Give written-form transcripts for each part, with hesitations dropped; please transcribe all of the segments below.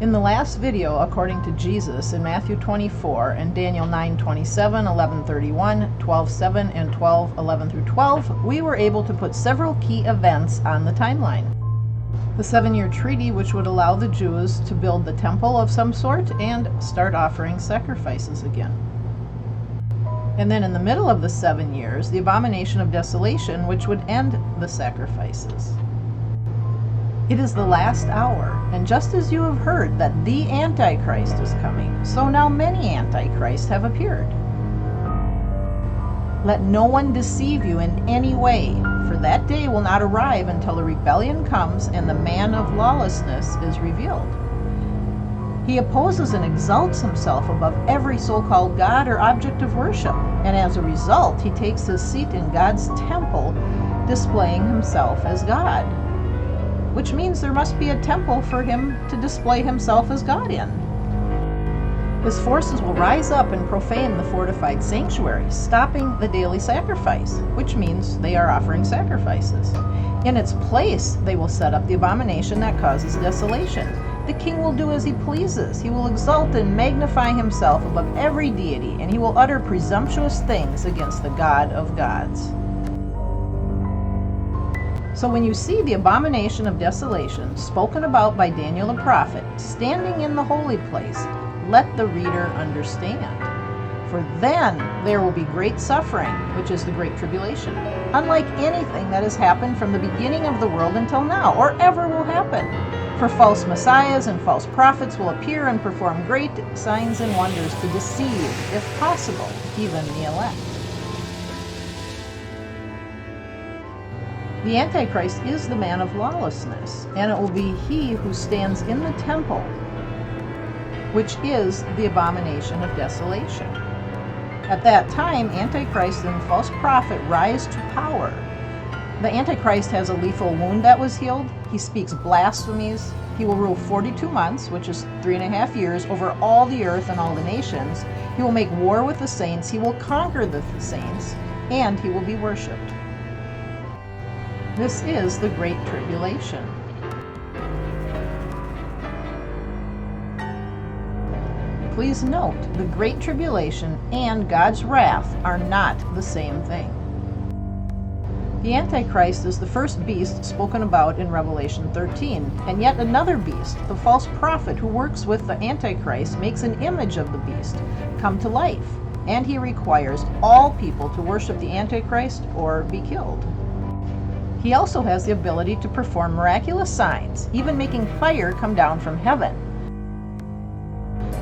In the last video, according to Jesus, in Matthew 24 and Daniel 9:27, 11:31, 12:7, and 12:11 through 12, we were able to put several key events on the timeline. The 7-year treaty, which would allow the Jews to build the temple of some sort and start offering sacrifices again. And then in the middle of the 7 years, the Abomination of Desolation, which would end the sacrifices. It is the last hour, and just as you have heard that the Antichrist is coming, so now many Antichrists have appeared. Let no one deceive you in any way, for that day will not arrive until the rebellion comes and the man of lawlessness is revealed. He opposes and exalts himself above every so-called God or object of worship, and as a result, he takes his seat in God's temple, displaying himself as God. Which means there must be a temple for him to display himself as God in. His forces will rise up and profane the fortified sanctuary, stopping the daily sacrifice, which means they are offering sacrifices. In its place, they will set up the abomination that causes desolation. The king will do as he pleases. He will exalt and magnify himself above every deity, and he will utter presumptuous things against the God of gods. So when you see the abomination of desolation spoken about by Daniel the prophet standing in the holy place, let the reader understand. For then there will be great suffering, which is the great tribulation, unlike anything that has happened from the beginning of the world until now, or ever will happen. For false messiahs and false prophets will appear and perform great signs and wonders to deceive, if possible, even the elect. The Antichrist is the man of lawlessness, and it will be he who stands in the temple, which is the abomination of desolation. At that time, Antichrist and false prophet rise to power. The Antichrist has a lethal wound that was healed. He speaks blasphemies. He will rule 42 months, which is 3.5 years, over all the earth and all the nations. He will make war with the saints. He will conquer the saints, and he will be worshipped. This is the Great Tribulation. Please note, the Great Tribulation and God's wrath are not the same thing. The Antichrist is the first beast spoken about in Revelation 13, and yet another beast, the false prophet who works with the Antichrist, makes an image of the beast come to life, and he requires all people to worship the Antichrist or be killed. He also has the ability to perform miraculous signs, even making fire come down from heaven.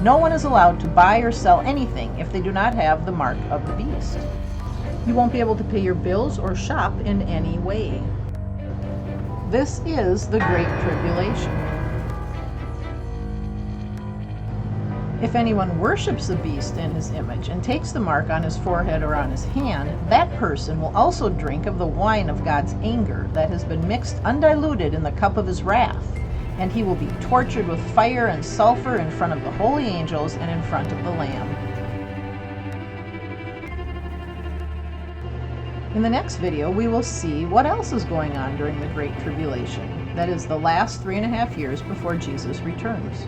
No one is allowed to buy or sell anything if they do not have the mark of the beast. You won't be able to pay your bills or shop in any way. This is the Great Tribulation. If anyone worships the beast in his image and takes the mark on his forehead or on his hand, that person will also drink of the wine of God's anger that has been mixed undiluted in the cup of his wrath, and he will be tortured with fire and sulfur in front of the holy angels and in front of the Lamb. In the next video, we will see what else is going on during the Great Tribulation, that is the last 3.5 years before Jesus returns.